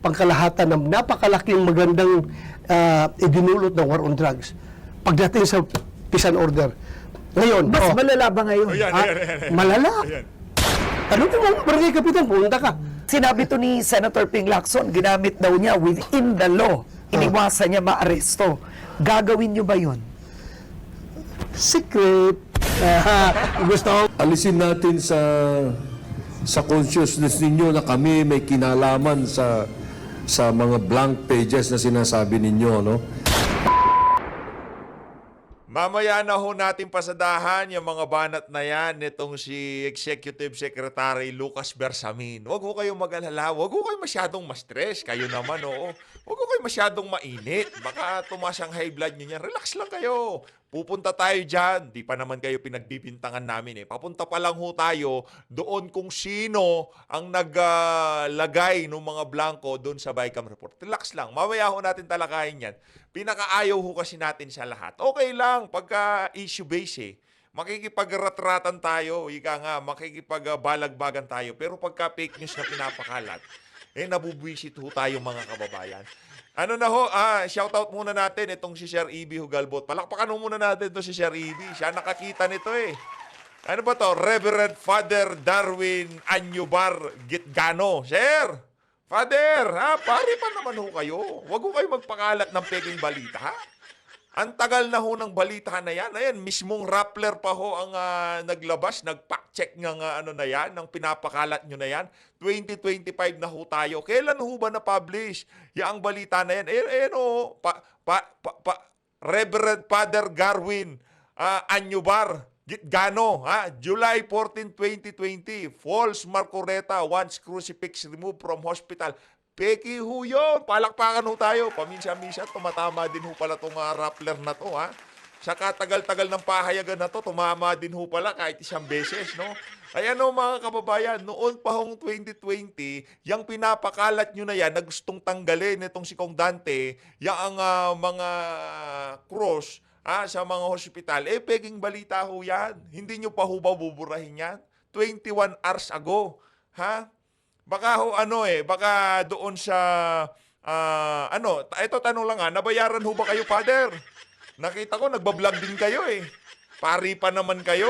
pangkalahatan ng napakalaking magandang idinulot ng war on drugs pagdating sa peace and order. Ngayon, Mas malala ba ngayon? malala. Tanong ko mga barangay kapitan, pumunta ka. Sinabi to ni Senator Ping Lacson, ginamit daw niya within the law. Iniwasan niya maaresto. Gagawin niyo ba yun? Secret. Gusto ko. Alisin natin sa consciousness ninyo na kami may kinalaman sa mga blank pages na sinasabi ninyo, no? Mamaya na ho natin pasadahan yung mga banat na yan nitong si Executive Secretary Lucas Bersamin. Huwag ho kayong mag-alala. Huwag ho kayong masyadong ma-stress. Kayo naman, oo. Huwag ho kayong masyadong mainit. Baka tumaas ang high blood nyo yan. Relax lang kayo. Pupunta tayo dyan. Di pa naman kayo pinagbibintangan namin eh. Papunta pa lang ho tayo doon kung sino ang naglagay ng mga blanco doon sa BICAM report. Relax lang. Mamaya ho natin talakayin yan. Pinakaayaw ho kasi natin sa lahat. Okay lang pagka issue base eh. Makikipag-ratratan tayo, ika nga, makikipag-balagbagan tayo. Pero pagka fake news na pinapakalat, nabubwisit ho tayo mga kababayan. Ano na ho, shoutout muna natin itong si Sir Ibi Hugalbot. Palakpakan ho muna natin ito si Sir Ibi. Siya nakakita nito eh. Ano ba to? Reverend Father Darwin Anyubar Gitgano. Sir! Father, pare pa naman ho kayo. Huwag ho kayo magpakalat ng peking balita, ha? Ang tagal na ho ng balita na yan. Ayan, mismong Rappler pa ho ang naglabas, nag-fact-check ng ano na yan, ng pinapakalat nyo na yan. 2025 na ho tayo. Kailan ho ba na-publish yung balita na yan? Ayan ho, Reverend Father Darwin Anyubar Gitgano, July 14, 2020, false Marcoreta, once crucifix removed from hospital. Peki ho yun. Palakpakan ho tayo. Paminsan-minsan, tumatama din ho pala itong Rappler na to, ha? Sa katagal-tagal ng pahayagan na to, tumama din ho pala kahit isang beses, no? Ayan o mga kababayan, noon pa hong 2020, yung pinapakalat nyo na yan na gustong tanggalin itong si Kong Dante, yung mga cross, sa mga hospital, peking balita ho yan. Hindi nyo pa ho ba buburahin yan? 21 hours ago. Ha? Baka ho baka doon sa, ito tanong lang nabayaran ho ba kayo, Father? Nakita ko, nagbablog din kayo eh. Pari pa naman kayo.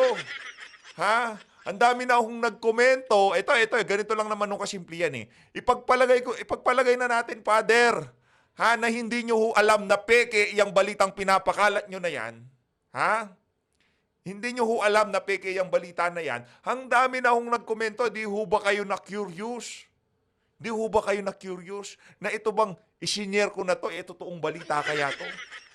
Ha? Ang dami na akong nagkomento. Ito, ganito lang naman nung kasimple yan eh. Ipagpalagay na natin, Father. Na hindi nyo ho alam na peke yung balitang pinapakalat nyo na yan. Ha? Hindi nyo ho alam na peke yung balita na yan. Ang dami na hong nagkomento, di ho ba kayo na-curious? Di ho ba kayo na-curious? Na ito bang isinyer ko na to, totoong balita kaya to?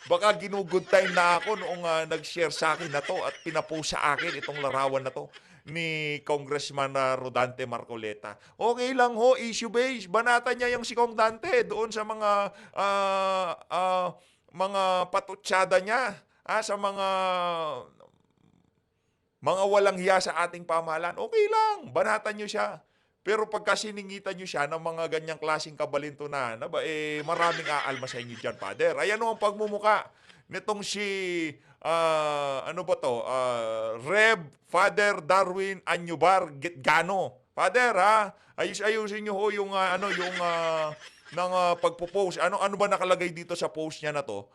Baka ginugood time na ako noong nag-share sa akin na to at pinapost sa akin itong larawan na to ni Congressman Rodante Marcoleta. Okay lang ho, issue-based. Banata niya yung si Kong Dante doon sa mga patutsada niya, sa mga walang hiya sa ating pamahalaan. Okay lang, banatan niyo siya. Pero pagka siningitan nyo siya ng mga ganyang klaseng kabalintunan, maraming aalma sa inyo dyan, Father. Ayan ang pagmumuka nitong si, Rev. Father Darwin Anyubar Gitgano. Father, ayusin nyo ho yung, pagpo-post. Ano ba nakalagay dito sa post niya na to?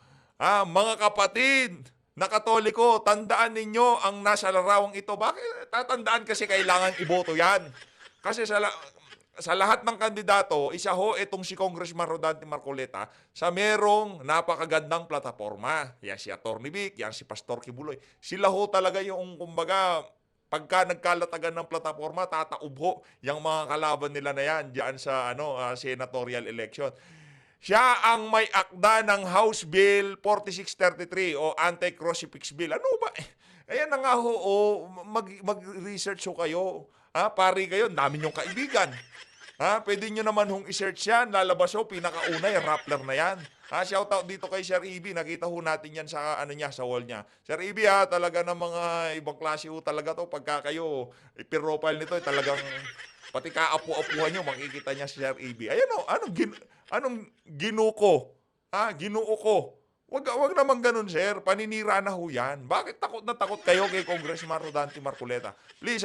Mga kapatid na Katoliko, tandaan ninyo ang nasa larawang ito. Bakit tatandaan kasi kailangan iboto yan? Kasi sa lahat ng kandidato, isa ho itong si Congressman Rodante Marcoleta sa merong napakagandang plataforma. Yan si Atty. Vic, yan si Pastor Kibuloy. Sila ho talaga yung, kumbaga, pagka nagkalatagan ng plataforma, tataob ho yung mga kalaban nila na yan diyan sa senatorial election. Siya ang may akda ng House Bill 4633 o Anti-Crucifix Bill. Ano ba? Ayan na nga ho, mag-research ho kayo. Pari kayo, dami niyong kaibigan. Pwede nyo naman hong i-search yan. Lalabas ho, pinakauna yung Rappler na yan. Shoutout dito kay Sir Ibi. Nakita ho natin yan sa sa wall niya. Sir Ibi talaga ng mga ibang klase ho talaga to. Pagka kayo, i-profile nito, talagang pati kaapu-apuhan nyo, makikita niya si Sir Ibi. Ayan o, anong ginuko? Ginuo ko. Wag naman ganun, sir. Paninira na ho yan. Bakit takot na takot kayo kay Congressman Rodante Marcoleta? Please,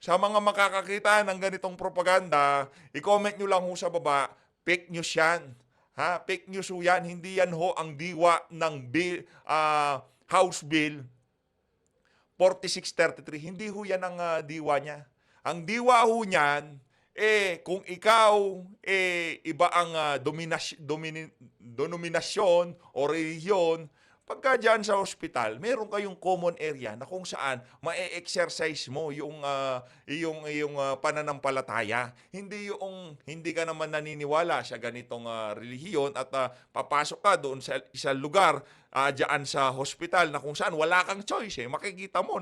sa mga makakakita ng ganitong propaganda, i-comment nyo lang ho sa baba, Fake news yan. Ha? Fake news ho yan. Hindi yan ho ang diwa ng House Bill 4633. Hindi ho yan ang diwa niya. Ang diwa ho niyan, kung ikaw, iba ang denominasyon o relihiyon, pagka dyan sa ospital, meron kayong common area na kung saan ma-exercise mo yung pananampalataya. Hindi ka naman naniniwala sa ganitong relihiyon at papasok ka doon sa isang lugar dyan sa hospital na kung saan wala kang choice. Makikita mo,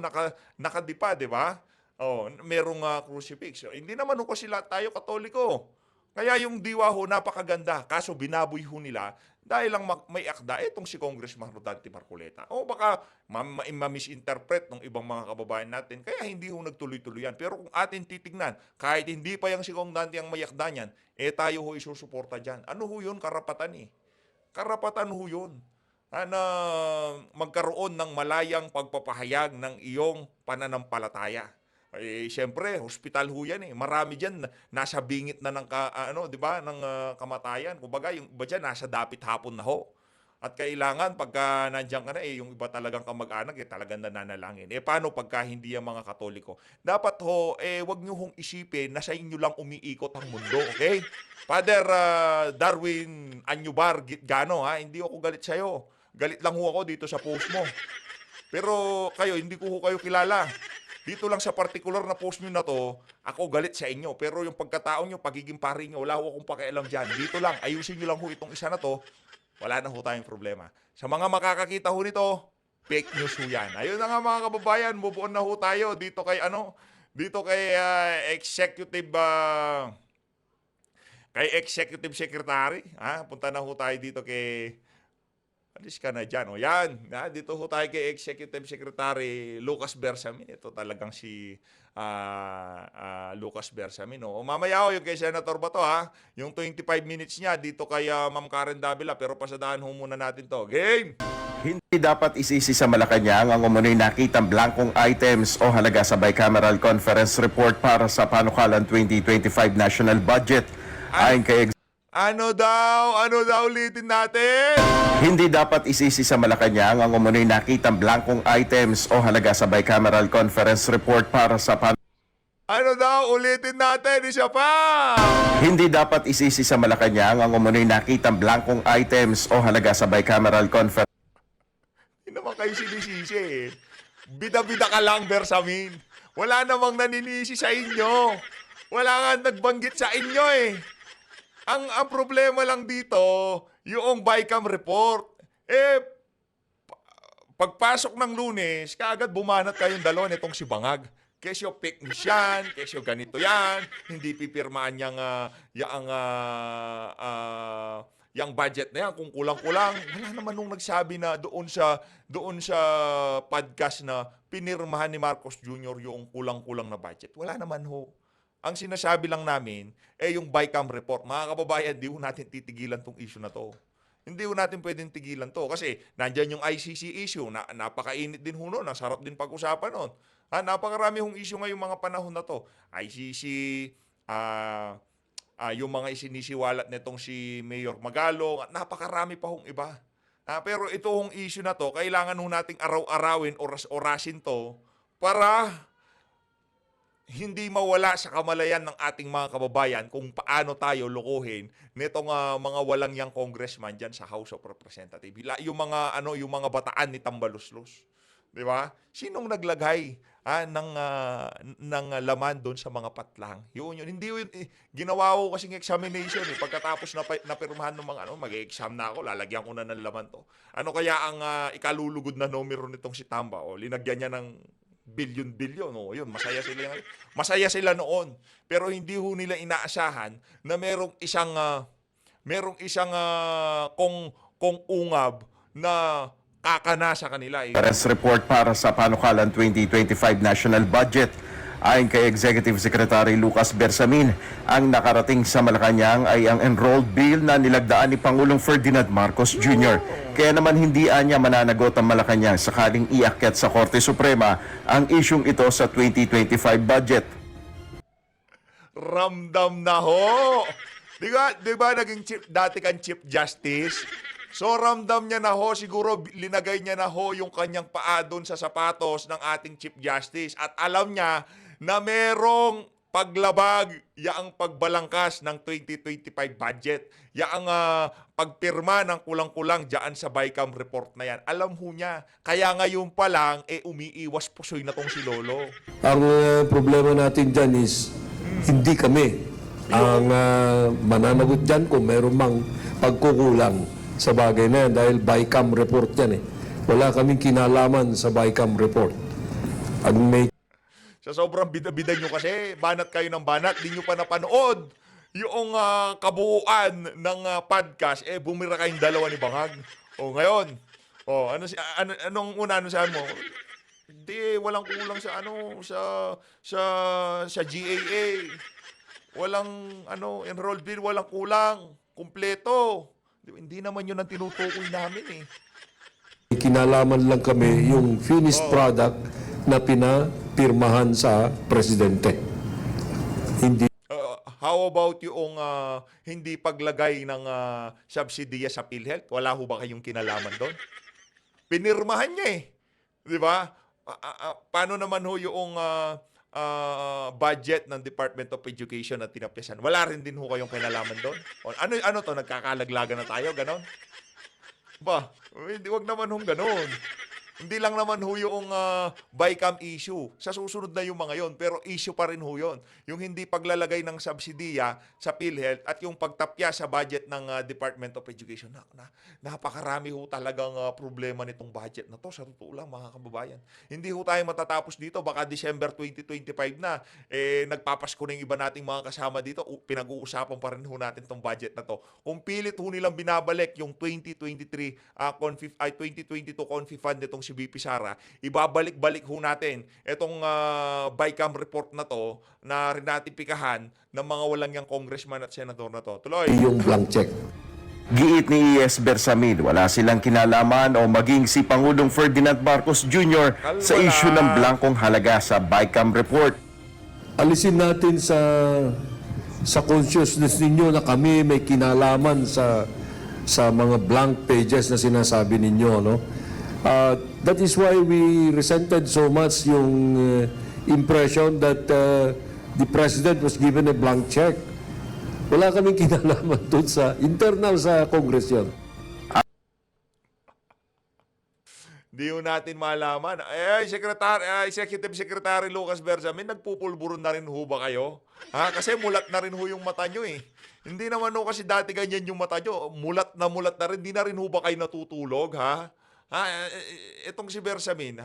nakadipa, di ba? Oh, merong crucifix. Hindi naman ho kasi lahat tayo Katoliko. Kaya yung diwa ho, napakaganda. Kaso binaboy ho nila dahil lang may akda itong si Congressman Rodante Marcoleta. O baka ma-misinterpret ng ibang mga kababayan natin. Kaya hindi ho nagtuloy-tuloy yan. Pero kung atin titignan, kahit hindi pa yung si Congressman ang may akda niyan, tayo ho isusuporta dyan. Ano ho yun? Karapatan Karapatan ho yun. Na magkaroon ng malayang pagpapahayag ng iyong pananampalataya. Siyempre, hospital ho yan. Marami diyan nasa bingit na ng di ba, ng kamatayan. Kumbaga, yung iba diyan nasa dapit hapon na ho. At kailangan pagka nandiyan ka na yung iba talagang kamag-anak talagang nananalangin. Paano pagka hindi ang mga Katoliko? Dapat ho wag niyo hong isipin na sa inyo lang umiikot ang mundo, okay? Father Darwin Anyubar Gitgano, hindi ako galit sa iyo. Galit lang ho ako dito sa post mo. Pero kayo, hindi ko ho kayo kilala. Dito lang sa particular na post nyo na to, ako galit sa inyo. Pero yung pagkatao nyo, pagiging pari nyo, wala ho akong pakialam dyan. Dito lang, ayusin nyo lang ho itong isa na to, wala na ho tayong problema. Sa mga makakakita ho nito, fake news ho yan. Ayun na nga mga kababayan, move on na ho tayo dito kay Executive Secretary. Punta na ho tayo dito kay alis ka na dyan. O yan. Dito ho tayo kay Executive Secretary Lucas Bersamin. Ito talagang si Lucas Bersamin. O mamaya yung kay Senator Bato yung 25 minutes niya dito kay Ma'am Karen Davila. Pero pasadahan ho muna natin to. Game! Hindi dapat isisi sa Malacanang ang umunoy nakitang blankong items o halaga sa bicameral conference report para sa panukalan 2025 national budget. Ayon kay Ano daw ulitin natin? Hindi dapat isisi sa Malacanang ang umunoy nakitang blankong items o halaga sa bicameral conference report para sa Ano daw ulitin natin? Isa pa! Hindi dapat isisi sa Malacanang ang umunoy nakitang blankong items o halaga sa bicameral conference. Hindi naman kayo sinisisi. Bida-bida ka lang, Bersamin. Wala namang naninisi sa inyo. Wala nga nagbanggit sa inyo Ang problema lang dito, yung BICAM report. Pagpasok ng Lunes, kaagad bumanat kayong dalawa nitong si Bangag. Kesyo fake news yan, kesyo ganito yan, hindi pipirmaan yung budget na yan. Kung kulang-kulang, wala naman nung nagsabi na doon sa podcast na pinirmahan ni Marcos Jr. yung kulang-kulang na budget. Wala naman ho. Ang sinasabi lang namin, yung BICAM report. Mga kababayan, di ho natin titigilan tong issue na to. Hindi ho natin pwedeng tigilan to. Kasi nandyan yung ICC issue. Napakainit din ho nun. Nasarap din pag-usapan nun. Napakarami hong issue ngayong mga panahon na to. ICC, yung mga isinisiwalat nitong si Mayor Magalong, at napakarami pa hong iba. Pero ito hong issue na to, kailangan ho nating araw-arawin, oras-orasin to, para hindi mawala sa kamalayan ng ating mga kababayan kung paano tayo lokohin nitong mga walang yang congressman diyan sa House of Representatives. Yung mga bataan ni Tambaluslos. 'Di ba? Sinong naglagay ng laman doon sa mga patlang? Yun. Hindi yun ginawa ko kasing examination pagkatapos na pirmahan ng mga mag-exam na ako, lalagyan ko na ng laman to. Ano kaya ang ikalulugod na numero nitong si Tamba? Linagyan niya ng bilyon-bilyon. Yun, masaya sila noon. Pero hindi ho nila inaasahan na merong isang kong ungab na kakana sa kanila. Conference report para sa panukalan 2025 national budget. Ayon kay Executive Secretary Lucas Bersamin, ang nakarating sa Malacanang ay ang enrolled bill na nilagdaan ni Pangulong Ferdinand Marcos Jr. Kaya naman hindi anya mananagot ang Malacanang sakaling iakyat sa Korte Suprema ang isyung ito sa 2025 budget. Ramdam na ho! Di ba naging dati kang Chief Justice? So ramdam niya na ho, siguro linagay niya na ho yung kanyang paa doon sa sapatos ng ating Chief Justice. At alam niya na merong paglabag, yaang pagbalangkas ng 2025 budget, yaang pagpirma ng kulang-kulang dyan sa BICAM report na yan. Alam ho niya. Kaya ngayon pa lang, umiiwas pusoy na tong si Lolo. Ang problema natin dyan is, hindi kami ang mananagot dyan kung meron mang pagkukulang sa bagay na yan dahil BICAM report yan eh. Wala kaming kinalaman sa BICAM report. Ang may Sa sobrang bida-bida nyo kasi, banat kayo ng banat, di nyo pa napanood yung kabuuan ng podcast, bumira kayong dalawa ni Bangag. O ngayon, anong una saan mo? Hindi, walang kulang sa sa GAA. Walang enrolled bill, walang kulang. Kumpleto. Hindi naman yun ang tinutukoy namin eh. kinalaman lang kami yung finished product na pinapirmahan sa presidente. Hindi How about yung hindi paglagay ng subsidiya sa PhilHealth? Wala ho ba kayong kinalaman doon? Pinirmahan niya eh. Di ba? Paano naman ho yung budget ng Department of Education na tinapyasan? Wala rin din ho kayong kinalaman doon? Ano to? Nagkakalaglagan na tayo? Ganon? Ba? Hindi, wag naman hong ganon. Hindi lang naman ho yung BICAM issue. Sa susunod na yung mga yon, pero issue pa rin ho yun. Yung hindi paglalagay ng subsidiya sa PhilHealth at yung pagtapya sa budget ng Department of Education. Napakarami ho talagang problema nitong budget na to. Sa totoo lang, mga kababayan. Hindi ho tayo matatapos dito. Baka December 2025 na. Nagpapasko na yung iba nating mga kasama dito. Pinag-uusapan pa rin ho natin tong budget na to. Kung pilit ho nilang binabalik yung 2023 2022 Confi Fund nitong si VP Sara, ibabalik-balik ho natin itong BICAM report na to na rin natin pikahan ng mga walang yang congressman at senador na to. Tuloy. yung blank check. Giit ni E.S. Bersamin, wala silang kinalaman o maging si Pangulong Ferdinand Marcos Jr. sa Kalma issue ng lang. blankong halaga sa BICAM report. Alisin natin sa consciousness ninyo na kami may kinalaman sa mga blank pages na sinasabi ninyo, no? That is why we resented so much yung impression that the president was given a blank check. Wala kaming kinalaman doon sa internal sa Congress yun. Di ho natin malaman. Executive Secretary Lucas Bersamin, nagpupulburon na rin ho ba kayo? Kasi mulat na rin ho yung mata nyo eh. Hindi naman ho kasi dati ganyan yung mata nyo. Mulat na rin. Di na rin ho ba kayo natutulog, ha? Itong si Bersamin,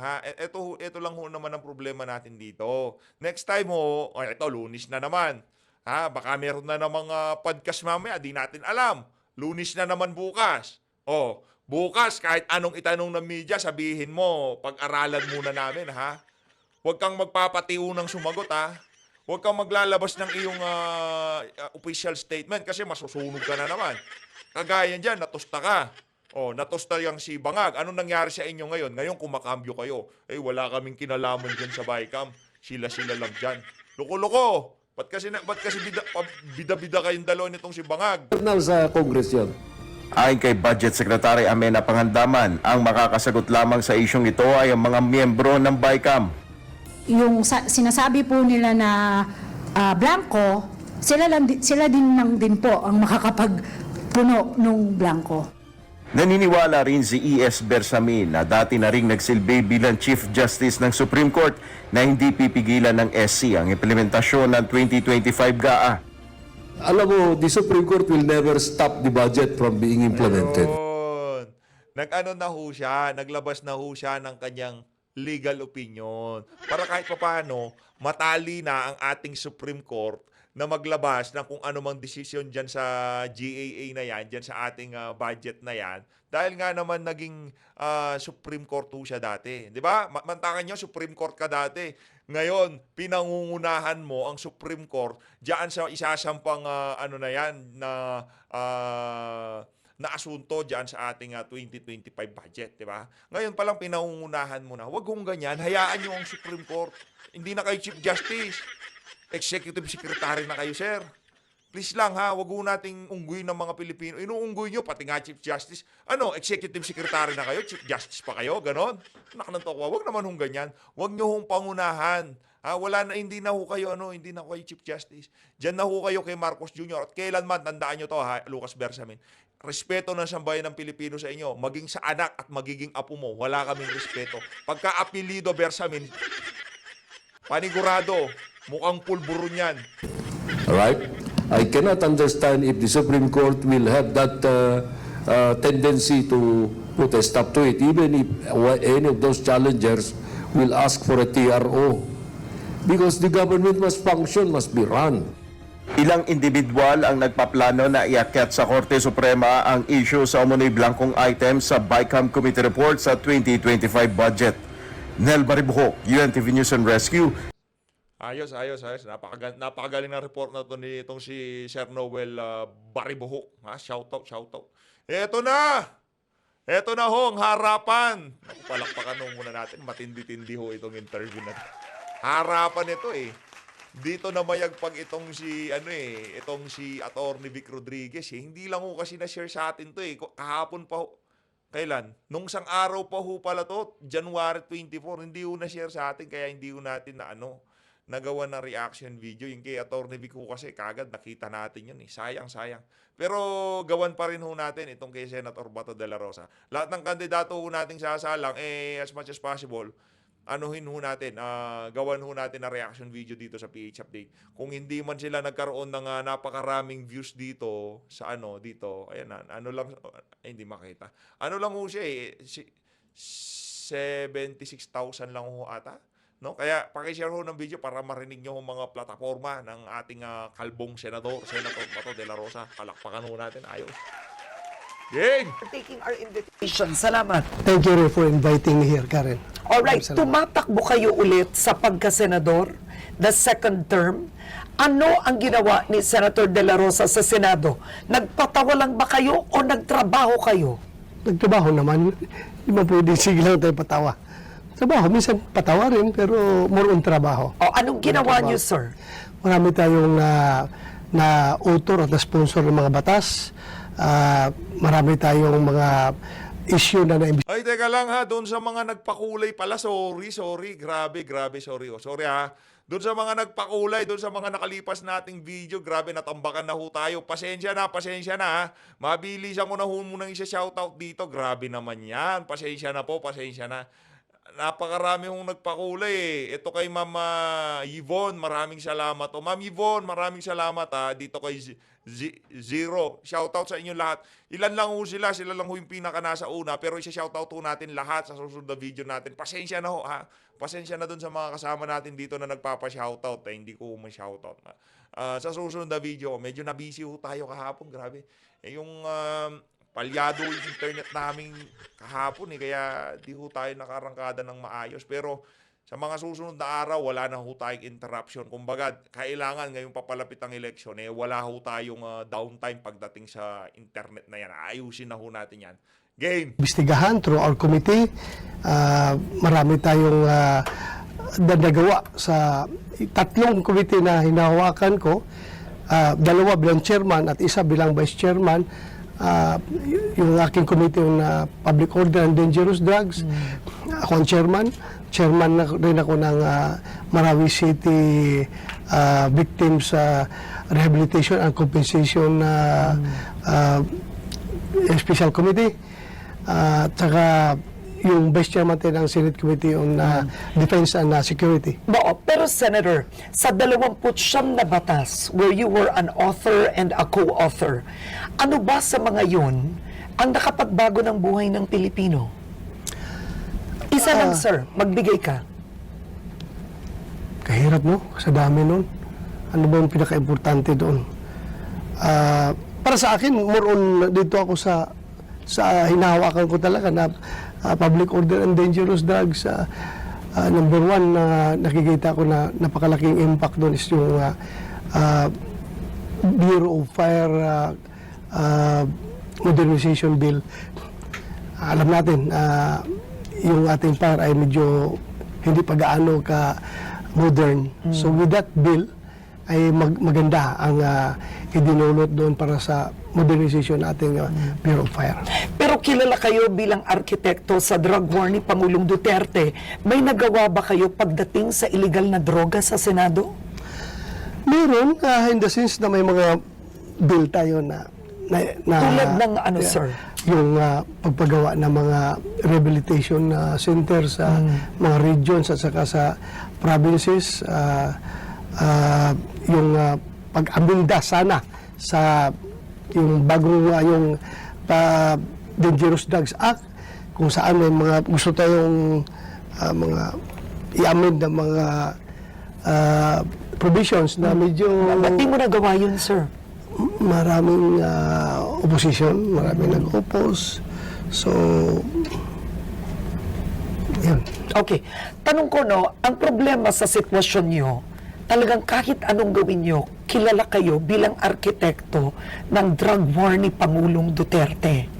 ito lang ho naman ang problema natin dito. Next time ho, ito, Lunis na naman. Baka meron na namang podcast mamaya, di natin alam. Lunis na naman bukas. Bukas, kahit anong itanong ng media, sabihin mo, pag-aralan muna namin, ha? Huwag kang magpapatiunang sumagot, ha? Huwag kang maglalabas ng iyong official statement kasi masusunog ka na naman. Kagaya dyan, natusta ka. Natusta yung si Bangag. Anong nangyari sa inyo ngayon? Ngayon, kumakambyo kayo. Wala kaming kinalaman dyan sa BICAM. Sila lang dyan. Loko-loko! Ba't kasi bida-bida kayong dalawa nitong si Bangag? Internal sa Congress yun. Ayon kay Budget Secretary Amena Pangandaman, ang makakasagot lamang sa isyong ito ay ang mga miyembro ng BICAM. Yung sinasabi po nila na blanco, sila din po ang makakapagpuno nung blanco. Naniniwala rin si E.S. Bersamin na dati na ring nagsilbi bilang Chief Justice ng Supreme Court na hindi pipigilan ng SC ang implementasyon ng 2025 GAA. Alam mo, the Supreme Court will never stop the budget from being implemented. Ayun. Naglabas na ho siya ng kanyang legal opinion. Para kahit papaano, matali na ang ating Supreme Court na maglabas ng kung ano mang desisyon dyan sa GAA na yan, dyan sa ating budget na yan. Dahil nga naman naging Supreme Court ho siya dati. Di ba? Mantakan nyo, Supreme Court ka dati. Ngayon, pinangungunahan mo ang Supreme Court dyan sa isasampang na yan na asunto dyan sa ating 2025 budget, di ba? Ngayon palang pinangungunahan mo na. Huwag hong ganyan, hayaan nyo ang Supreme Court. Hindi na kayo Chief Justice. Executive Secretary na kayo, sir. Please lang ha, wag ho nating unggoy ng mga Pilipino. Inuunggoy nyo, pati nga Chief Justice. Ano, Executive Secretary na kayo? Chief Justice pa kayo? Ganon? Nakanantokwa. Wag naman hong ganyan. Wag nyo hong pangunahan. Ha, hindi na ho kayo, hindi na ho kayo Chief Justice. Diyan na ho kayo kay Marcos Jr. At kailanman, tandaan nyo to ha, Lucas Bersamin. Respeto ng sambayan ng Pilipino sa inyo. Maging sa anak at magiging apo mo, wala kaming respeto. Pagka apelido Bersamin, panigurado, mukhang pulburo niyan. Right? I cannot understand if the Supreme Court will have that tendency to put a stop to it, even if any of those challengers will ask for a TRO. Because the government must function, must be run. Ilang individual ang nagpaplano na iakyat sa Korte Suprema ang issue sa umunoy blankong item sa BICAM Committee Report sa 2025 budget. Nel Baribuhok, UNTV News and Rescue. Ayos. Napakagaling na report na to ni itong si Sir Noel Baribuhok. Ha? Shout out. Eto na ho ang harapan. Naku, palakpakan ho muna natin. Matindi-tindi ho itong interview na to. Harapan ito eh. Dito na mayagpag itong si Attorney Vic Rodriguez eh. Hindi lang ho kasi na-share sa atin to eh. Kahapon pa ho. Kailan? Nung isang araw pa ho pala to, January 24, hindi ho na-share sa atin kaya hindi ho natin nagawa na reaction video. Yung kay Attorney Vic ho kasi kagad nakita natin yun eh. Sayang. Pero gawan pa rin ho natin itong kay Senator Bato de la Rosa. Lahat ng kandidato ho nating sasalang, as much as possible, gawan ho natin na reaction video dito sa PH Update. Kung hindi man sila nagkaroon ng napakaraming views dito sa dito, ayan na, hindi makita. Lang ho siya eh, 76,000 lang ho ata. No? Kaya paki-share ho ng video para marinig nyo ang mga plataforma ng ating kalbong Senator Bato de la Rosa. Palakpakan ho natin, ayos. Yay! Taking our invitation. Salamat. Thank you Ray, for inviting me here, Karen. Alright, Salamat. tumatakbo kayo ulit sa pagkasenador, the second term. Ano ang ginawa ni Senator De La Rosa sa Senado? Nagpatawa lang ba kayo o nagtrabaho kayo? Nagtrabaho naman. Di ba pwede sige lang tayo patawa? Trabaho, minsan patawa rin, pero more on trabaho. O anong ginawa niyo, sir? Marami tayong na author at na sponsor ng mga batas. Marami tayong mga issue na naimbestigahan. Ay, teka lang ha, doon sa mga nagpakulay pala, sorry, grabe, sorry. Sorry ha, doon sa mga nagpakulay, doon sa mga nakalipas nating video, grabe, natambakan na ho tayo. Pasensya na ha. Mabilisan ko na ho munang isa-shoutout dito. Grabe naman yan. Pasensya na. Napakarami hong nagpakulay eh. Ito kay Mama Yvonne, maraming salamat. O Ma'am Yvonne, maraming salamat ha. Dito kay Zero. Shoutout sa inyo lahat. Ilan lang ho sila lang ho yung pinaka nasa una. Pero isa-shoutout ho natin lahat sa susunod na video natin. Pasensya na ho ha. Pasensya na dun sa mga kasama natin dito na nagpapa-shoutout. Hindi ko ma-shoutout. Sa susunod na video, medyo na-busy ho tayo kahapon. Grabe. Yung palyado yung internet namin kahapon kaya di ho tayo nakarangkada ng maayos. Pero sa mga susunod na araw, wala na ho tayong interruption. Kumbaga, kailangan ngayong papalapit ang eleksyon, wala ho tayong downtime pagdating sa internet na yan. Ayusin na ho natin yan. Game! Investigahan through our committee. Marami tayong nagawa sa tatlong committee na hinahawakan ko. Dalawa bilang chairman at isa bilang vice chairman. Yung aking committee on public order and dangerous drugs. Ako ang chairman na rin ako ng Marawi City Victims Rehabilitation and Compensation Special Committee. At saka yung vice chairman din ng Senate Committee on Defense and Security. Pero Senator, sa 29 na batas where you were an author and a co-author, ano ba sa mga yun ang nakapagbago ng buhay ng Pilipino? Isa lang, sir. Magbigay ka. Kahirap, no? Sa dami nun. Ano ba yung pinaka-importante doon? Para sa akin, more on dito ako sa hinahawakan ko talaga na public order and dangerous drugs. Number one, nakikita ko na napakalaking impact doon is yung Bureau of Fire Modernization Bill. Alam natin, yung ating fire ay medyo hindi pa gaano ka modern. So with that bill, ay maganda ang idinulot doon para sa modernization nating Bureau of Fire. Pero kilala kayo bilang arkitekto sa drug war ni Pangulong Duterte. May nagawa ba kayo pagdating sa illegal na droga sa Senado? Meron, in the sense na may mga bill tayo na Tulad ng ano, sir? Yung pagpagawa ng mga rehabilitation center sa mga regions at saka sa provinces, yung pag-aminda sana sa yung bagong yung Dangerous Drugs Act, kung saan may mga gusto tayong mga i-amend ng mga provisions na medyo Ba't di mo nagawa yun, sir? maraming opposition, maraming nag-oppose. So, yun. Okay. Tanong ko, no, ang problema sa sitwasyon nyo, talagang kahit anong gawin nyo, kilala kayo bilang arkitekto ng drug war ni Pangulong Duterte.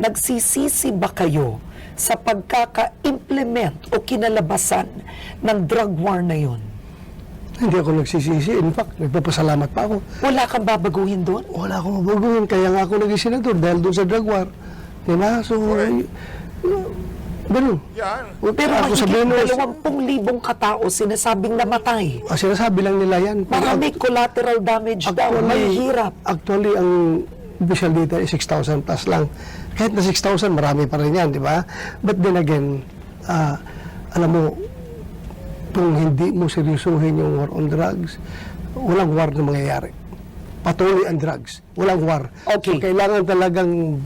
Nagsisisi ba kayo sa pagkaka-implement o kinalabasan ng drug war na yun? Hindi ako nagsisisi. In fact, nagpapasalamat pa ako. Wala kang babaguhin doon? Wala akong mabaguhin. Kaya nga ako naging senador dahil doon sa drug war. Diba? So, ganun. Yan. Pero Ako mahigit sabihin mo, 20,000 katao sinasabing namatay. sinasabi lang nila yan. Marami collateral damage daw. May hirap. Actually, ang official data is 6,000 plus lang. Kahit na 6,000, marami pa rin yan, di ba? But then again, alam mo, kung hindi mo seryosohin yung war on drugs, walang war na mangyayari. Patuloy ang drugs. Walang war. Okay. So, kailangan talagang,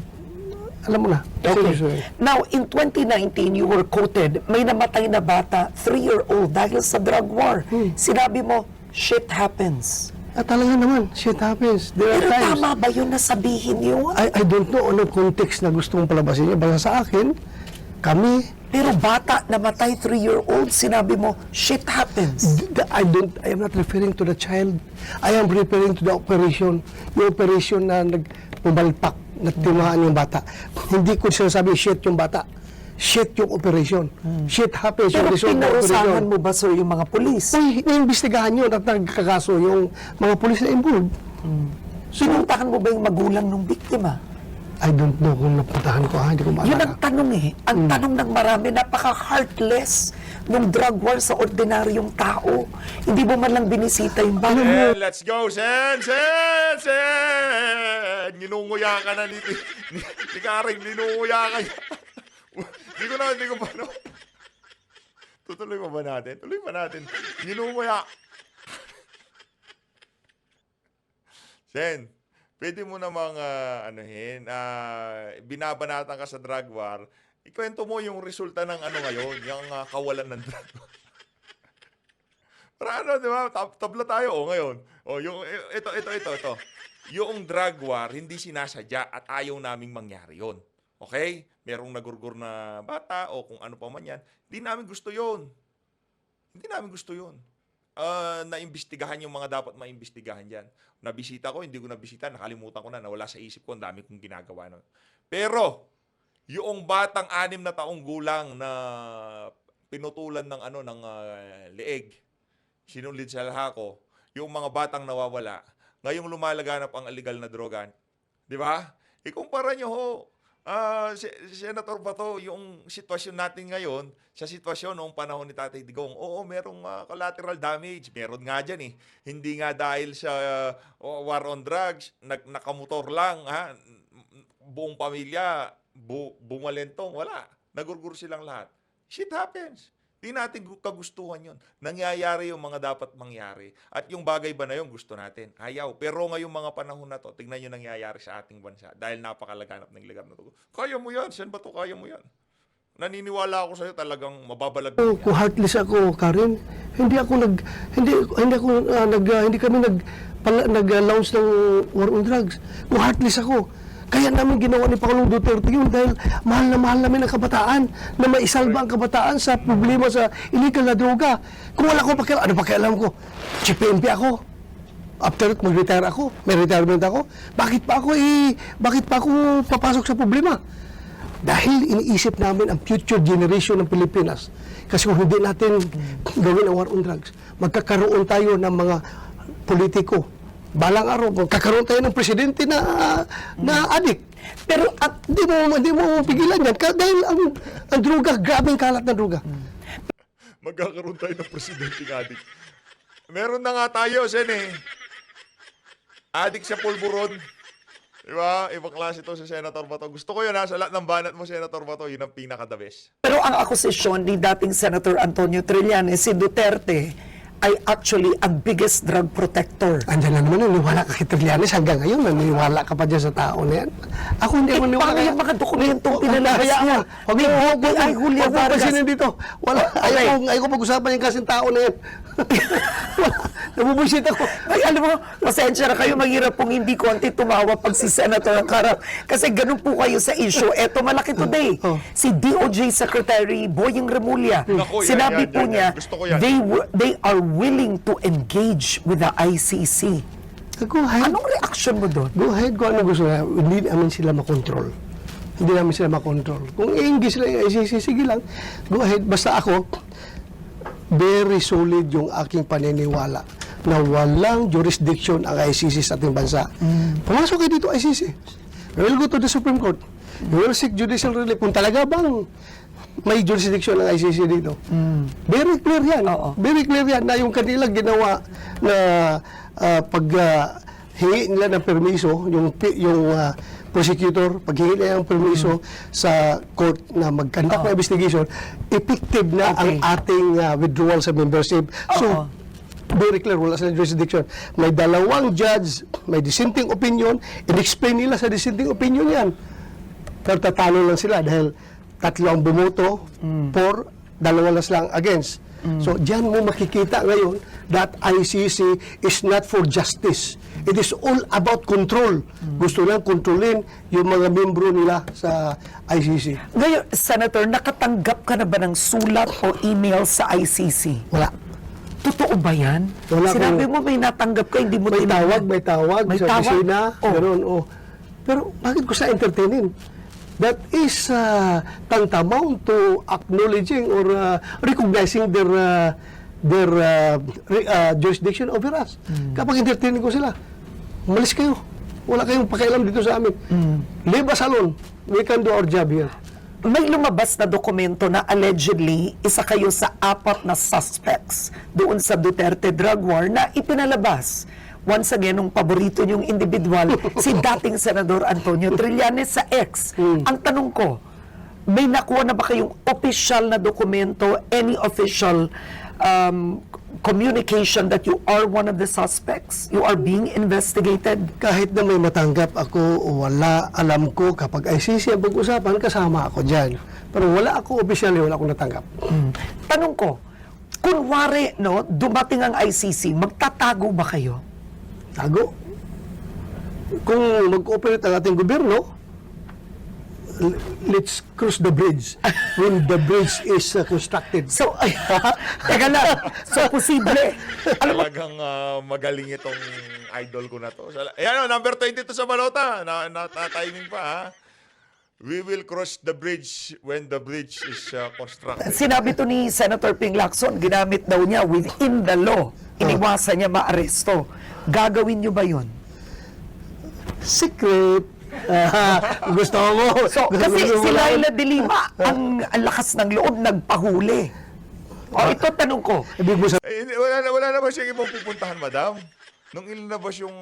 alam mo na, seryosohin. Now, in 2019, you were quoted, may namatay na bata, 3-year-old, dahil sa drug war. Sinabi mo, shit happens. At talaga naman, shit happens. There are Pero times. tama ba yun na sabihin yun? I don't know anong context na gusto mong palabasin niya. Basta sa akin, kami, Pero bata namatay, 3-year-old, sinabi mo, shit happens. I am not referring to the child. I am referring to the operation. Yung operation na pumalpak, na tinuhaan yung bata. Hindi ko sinasabi, shit yung bata. Shit yung operation. Shit happens Pero yung result ng operation. pinarusahan mo ba, sir, yung mga polis? Uy, naimbestigahan yun at nagkakaso yung mga pulis na involved. Sinuntahan mo ba yung magulang ng biktima? I don't know kung napuntahan ko, hindi ko Yun maalala. ang tanong eh. Ang tanong ng marami, napaka-heartless ng drug war sa ordinaryong tao. Hindi mo man lang binisita yung bago. Sen, let's go, Sen! Sen! Sen! Ninunguya ka na ni Karing, ninunguya ka niya. Hindi ko pa, no? Tutuloy pa ba natin? Tuloy pa natin. Ninunguya. Sen, pwede mo namang, binabanatan ka sa drug war, ikwento mo yung resulta ng ngayon, yung kawalan ng drug war. Para di ba? Tabla tayo, ngayon. Yung, ito. Yung drug war, hindi sinasadya at ayaw naming mangyari yon. Okay? Merong nagurgur na bata o kung ano pa man yan. Hindi namin gusto yon. Hindi namin gusto yon. Naimbestigahan yung mga dapat maimbestigahan dyan. Nabisita ko, hindi ko nabisita, nakalimutan ko na, nawala sa isip ko, ang dami kong ginagawa nun. Pero, yung batang 6 na taong gulang na pinutulan ng leeg, sinulid sa lahako, yung mga batang nawawala, ngayong lumalaganap ang illegal na droga, di ba? Ikumpara nyo ho, Senator Bato, yung sitwasyon natin ngayon sa sitwasyon noong panahon ni Tatay Digong. Oo, merong collateral damage. Meron nga dyan eh. Hindi nga dahil sa war on drugs, nakamotor lang, buong pamilya, bumalentong. Wala. Nagurgur silang lahat. Shit happens. Di natin kagustuhan yun. Nangyayari yung mga dapat mangyari. At yung bagay ba na yun, gusto natin. Ayaw. Pero ngayong mga panahon na to, tignan nyo nangyayari sa ating bansa. Dahil napakalaganap ng ligar na to. Kaya mo yan. Saan ba to? Kaya mo yan. Naniniwala ako sa'yo talagang mababalag. Kung heartless ako, Karen, hindi kami nag-launch ng war on drugs. Kung heartless ako, kaya namin ginawa ni Pangulong Duterte yun dahil mahal na mahal namin ang kabataan na maisalba ang kabataan sa problema sa illegal na droga. Kung wala ko pakialam, ano pakialam ko? PNP ako. After mag-retire ako, may retirement ako, bakit pa ako papasok sa problema? Dahil iniisip namin ang future generation ng Pilipinas. Kasi kung hindi natin gawin ang war on drugs, magkakaroon tayo ng mga politiko balang araw, kakaroon tayo ng presidente na adik. Pero Hindi mo pigilan yan. Dahil ang druga, grabing kalat ng druga. Magkakaroon tayo ng presidenteng adik. Meron na nga tayo, Sen eh. Adik sa pulburon. Diba? Ibang klase to si Senator Bato. Gusto ko yun ha, sa lahat ng banat mo, Senator Bato, yun ang pinaka-the best. Pero ang akusasyon ni dating Senator Antonio Trillanes, si Duterte, ay actually ang biggest drug protector. Andiyan na naman, naniwala ka kay Trillanes hanggang ngayon, naniwala ka pa dyan sa tao na yan. Ako hindi ako naniwala. Paano yung mga dokumentong pinalabas niya? Ay, Julia Vargas. Dito. Wala, Okay. ayaw ko pag-usapan yung kasing tao na yan. Nabubusit ako. Ay, alam mo, pasensya na kayo, mahirap pong hindi konti tumawa pag si Senator ang karap. Kasi ganun po kayo sa issue. Eto, malaki today. Si DOJ Secretary Boying Remulla, Naku, yan, sinabi yan, po yan, niya, yan. Gusto ko yan. they are willing to engage with the ICC. Go ahead. Anong reaction mo doon? Go ahead kung ano gusto nila. Hindi namin sila makontrol. Hindi namin sila makontrol. Kung i-engage sila yung ICC, sige lang. Go ahead. Basta ako, very solid yung aking paniniwala na walang jurisdiction ang ICC sa ating bansa. Pumasok kayo dito ICC. We will go to the Supreme Court. We will seek judicial relief. Kung talaga bang may jurisdiction ng ICC dito. Very clear yan. Oo. Very clear yan na yung kanilang ginawa na hingi nila ng permiso, yung prosecutor, paghingi nila ng permiso sa court na mag-conduct ng investigation, effective na ang ating withdrawal sa membership. So, very clear, wala sa jurisdiction. May dalawang judge, may dissenting opinion, in-explain nila sa dissenting opinion yan. Pero tatalo lang sila dahil tatlo ang bumoto for, dalawa lang against. So, diyan mo makikita ngayon that ICC is not for justice. It is all about control. Gusto lang kontrolin yung mga membro nila sa ICC. Ngayon, Senator, nakatanggap ka na ba ng sulat o email sa ICC? Wala. Totoo ba yan? Wala Sinabi akong- mo may natanggap ka, hindi mo May tinanggap. tawag May sa tawag? opisina, Oh. gano'n, Pero bakit ko sa entertainin? That is tantamount to acknowledging or recognizing their jurisdiction over us. Kapag entertainin ko sila, malis kayo. Wala kayong pakialam dito sa amin. Leave us alone. We can do our job here. May lumabas na dokumento na allegedly isa kayo sa 4 na suspects doon sa Duterte drug war na ipinalabas. Once again, yung paborito niyong individual, si dating Senador Antonio Trillanes sa X. Ang tanong ko, may nakuha na ba kayong official na dokumento, any official communication that you are one of the suspects? You are being investigated? Kahit na may matanggap ako o wala, alam ko kapag ICC ang pag-usapan, kasama ako dyan. Pero wala ako officially, wala akong natanggap. Tanong ko, kunwari, no, dumating ang ICC, magtatago ba kayo? Tago. Kung mag-cooperate ang ating gobyerno, let's cross the bridge when the bridge is constructed. So, ay, teka lang. So, posible. Talagang magaling itong idol ko na to. Ayan o, number 22 sa balota. Na-timing pa ha. We will cross the bridge when the bridge is constructed. Sinabi to ni Senator Ping Lacson, ginamit daw niya within the law. Iniwasan niya maaresto. Gagawin niyo ba yun? Secret. Gusto mo. So, gusto kasi mo si malaman? Laila de Lima, ang lakas ng loob, nagpahuli. O, ito tanong ko. Ibig mo sabihin, Wala na ba siyang ibang pupuntahan, madam? Nung ilalabas yung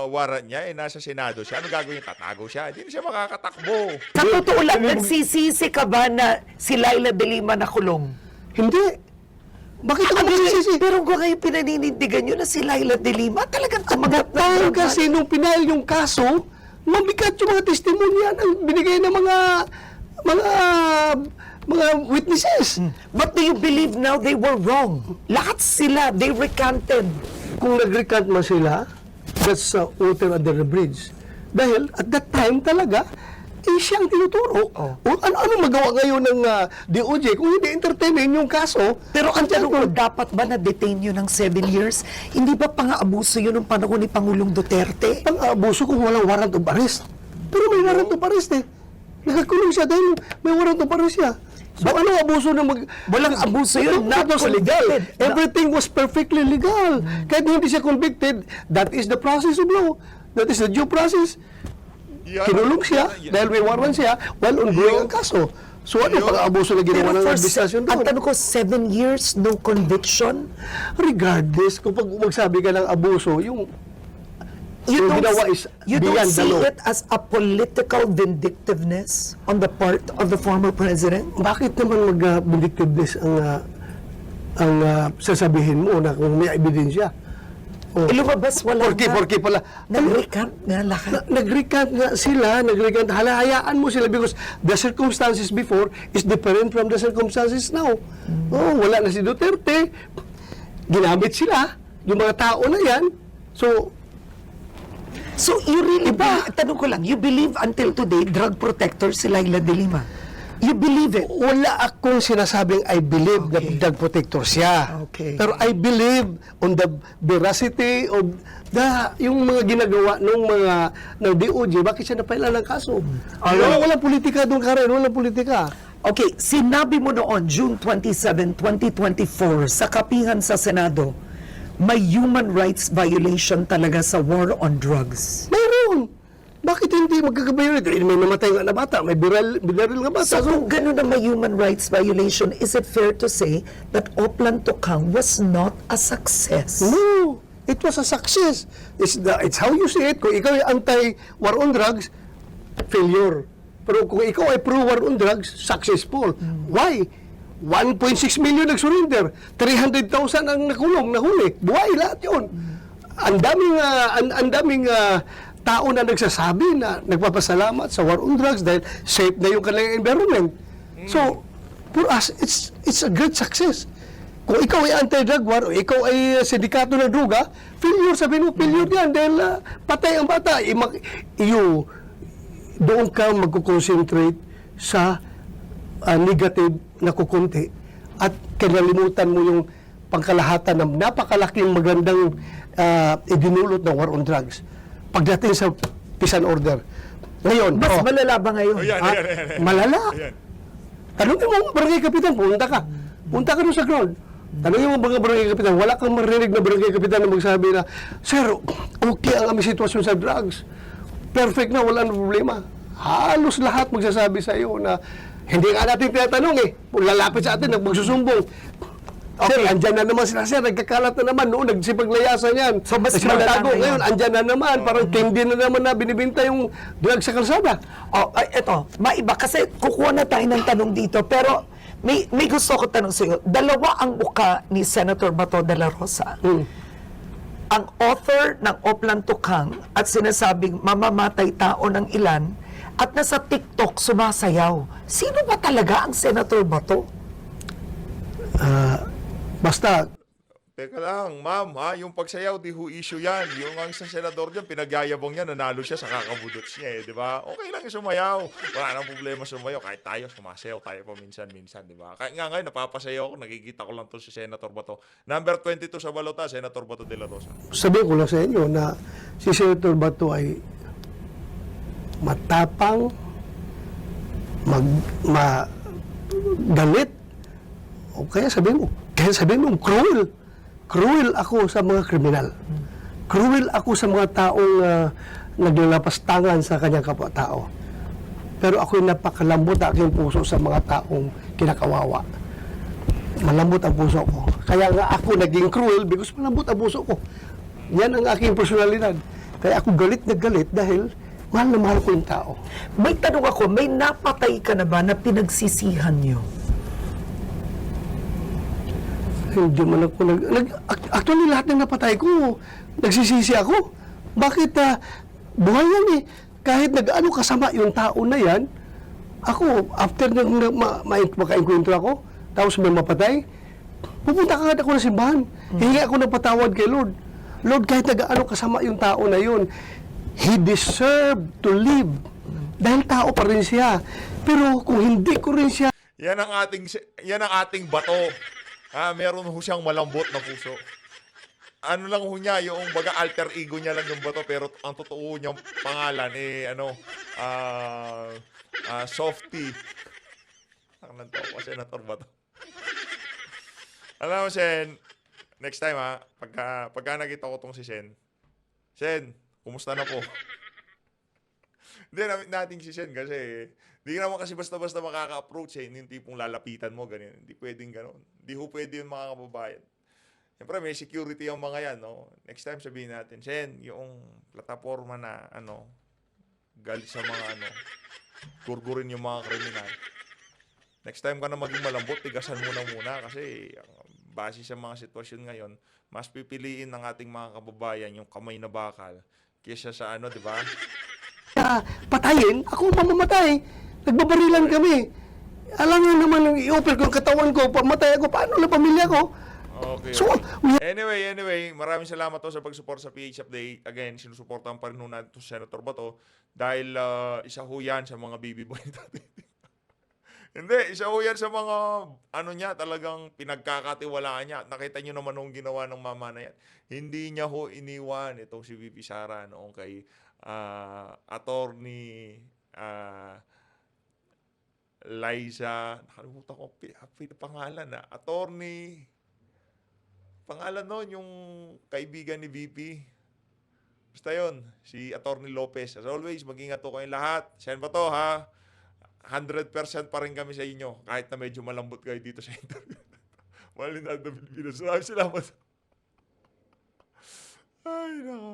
warrant niya, nasa Senado siya, ano gagawin niya? Tatago siya. Hindi na siya makakatakbo. Sa totoo lang, nagsisisi ka ba na si Laila de Lima nakulong? hindi. Bakit ako magsisisi? Pero kung kayo pinaninindigan nyo na si Laila de Lima, talagang tumagat na Dahil drug kasi nung pinahal yung kaso, mabigat yung mga testimonya na binigay ng mga witnesses. But do you believe now they were wrong? Lahat sila, they recanted. Kung nag-recant man sila, that's water under the bridge. Dahil at that time talaga, siya ang tinuturo. O ano magawa ngayon ng DOJ kung hindi entertainin yung kaso? Pero ang tanong ko, dapat ba na-detain yun ng 7 years? Hindi ba pang-aabuso yun ng panahon ni Pangulong Duterte? Pang-abuso kung walang warrant of arrest. Pero may warrant of arrest eh. Nakakulong siya dahil may warrant of arrest siya. So, anong abuso na Walang abuso yun, That not was legal. convicted. Everything was perfectly legal. Kahit hindi siya convicted, that is the process of law. That is the due process. Yan. Kinulong siya Yan. dahil may warrant siya while ongoing ang kaso. So ano Yun. pang-abuso na ginawa ng Pero administrasyon ang doon? tanong ko, 7 years, no conviction? Regardless, kung pag magsabi ka ng abuso, yung You don't, ginawa is you don't beyond the see law. it as a political vindictiveness on the part of the former president? Bakit naman mag-vindictiveness ang sasabihin mo na kung may ebidensya? Oh. Lumabas, wala Porky pala. Nag-recant nga lahat. Nag-recant nga sila, hayaan mo sila because the circumstances before is different from the circumstances now. Oh, wala na si Duterte. Ginamit sila, yung mga tao na yan. So you really believe, tanong ko lang, you believe until today, drug protector si Laila de Lima? You believe it? Wala akong sinasabing I believe na Okay. drug protector siya. Okay. Pero I believe on the veracity of yung mga ginagawa ng DOJ, bakit siya napailan ng kaso? Walang politika doon, Karen. Walang politika. Okay, sinabi mo noon, June 27, 2024, sa kapihan sa Senado, may human rights violation talaga sa war on drugs. Mayroon. Bakit hindi magkakabayo? May namatay nga na bata, may binaril nga bata. So kung ganun na may human rights violation, is it fair to say that Oplan Tokang was not a success? No, it was a success. It's how you see it. Kung ikaw ay anti-war on drugs, failure. Pero kung ikaw ay pro-war on drugs, successful. Why? 1.6 million nag-surrender. 300,000 ang nakulong, nahuli. Buhay lahat yun. Ang daming tao na nagsasabi na nagpapasalamat sa war on drugs dahil safe na yung kanilang environment. So, for us, it's a great success. Kung ikaw ay anti-drug war o ikaw ay sindikato ng droga, failure, sabihin mo, failure yan dahil patay ang bata. Doon ka magkukonsentrate sa negative na kukunti at kinalimutan mo yung pangkalahatan ng napakalaking magandang idinulot ng war on drugs. Pagdating sa peace and order. Ngayon, Mas malala ba ngayon? Ayan, ha? ayan, ayan, ayan. Malala. Ayan. Tanongin mo ang barangay kapitan, punta ka. Punta ka doon sa ground. Tanongin mo ang barangay kapitan, wala kang marinig na barangay kapitan na magsabi na, Sir, okay ang aming sitwasyon sa drugs. Perfect na, wala na problema. Halos lahat magsasabi sa iyo na hindi nga natin tinatanong kung lalapit sa atin, magsusumbong. Sir, andyan na naman sila, sir, nagkakalat na naman, noon, nagsipaglayasan yan. So, mas Nagsipagtago. malala ngayon. Ngayon, andyan na naman, parang candy na naman na binibinta yung drugs sa kalsada. Eto, maiba kasi kukuha na tayo ng tanong dito, pero may gusto ko tanong sa iyo. Dalawa ang muka ni Senator Bato de la Rosa. Ang author ng Oplan Tokang at sinasabing mamamatay tao ng ilan at nasa TikTok sumasayaw. Sino ba talaga ang Senator Bato? Basta, Teka lang, ma'am, yung pagsayaw, di ho issue yan. Yung ang sa senador dyan, pinagyayabong yan, nanalo siya sa kakabudots niya, di ba? Okay lang yung sumayaw. Wala nang problema sumayaw. Kahit tayo, sumasayaw tayo pa minsan-minsan, di ba? Kahit nga ngayon, napapasayaw ako, nakikita ko lang to si Senator Bato. Number 22 sa balota, Senator Bato de la Rosa. sabihin ko lang sa inyo na si Senator Bato ay matapang, galit, o kaya sabihin mo, cruel ako sa mga kriminal. Cruel ako sa mga taong naglalapastangan sa kanyang kapwa-tao. Pero ako'y napakalambot ang aking puso sa mga taong kinakawawa. Malambot ang puso ko. Kaya nga ako naging cruel because malambot ang puso ko. Yan ang aking personalidad. Kaya ako galit na galit dahil mahal na mahal ko yung tao. May tanong ako, may napatay ka na ba na pinagsisihan niyo? Hindi man ako actually, lahat ng napatay ko, nagsisisi ako. Bakit buhay yan eh. Kahit nag-ano kasama yung tao na yan, ako, after makainkwentro ako, tapos may mapatay, pupunta ka ako ng simbahan. Hingi ako ng patawad kay Lord. Lord, kahit nag-ano kasama yung tao na yun, he deserved to live. Dahil tao pa rin siya. Pero kung hindi ko rin siya Yan ang ating bato. Meron ho siyang malambot na puso. Ano lang ho niya, yung baga alter ego niya lang yung bato, pero ang totoo niyang pangalan, Softy. umiiyak ng tawa. Senator ba to? Alam mo, Sen, next time pagka nakita ko tong si Sen, kumusta na po? Hindi natin si Sen kasi, hindi naman kasi basta-basta makaka-approach Yung tipong lalapitan mo, ganyan. Hindi pwedeng gano'n. Hindi ho pwede yun mga kababayan. Siyempre, may security yung mga yan, no? Next time sabihin natin, Sen, yung plataforma na, galit sa mga, gurgurin yung mga kriminal. Next time ka na maging malambot, tigasan mo na muna kasi base sa mga sitwasyon ngayon, mas pipiliin ng ating mga kababayan yung kamay na bakal kaysa sa di ba? Patayin, ako mamamatay. Nagbabarilan kami. Alam niyo naman yung i-offer ko yung katawan ko, pamatay ako, paano na pamilya ko? Okay. So, Anyway, maraming salamat to sa pag-support sa PH Update. Again, sinusuportahan pa rin natin to si Senator Bato dahil isa ho yan sa mga baby boy natin. Hindi, isa ho yan sa mga niya, talagang pinagkakatiwalaan niya. Nakita niyo naman nung ginawa ng mama na yan. Hindi niya ho iniwan itong si VP Sara noong kay attorney Liza, nakalimutan ko pangalan attorney, pangalan nun, yung kaibigan ni VP. Basta yun, si Attorney Lopez. As always, mag-ingat po kayong lahat. Sen ba to, ha? 100% pa rin kami sa inyo, kahit na medyo malambot kayo dito sa interview. Mahalin natin ang Pilipinas. Salamat. Ay, nako.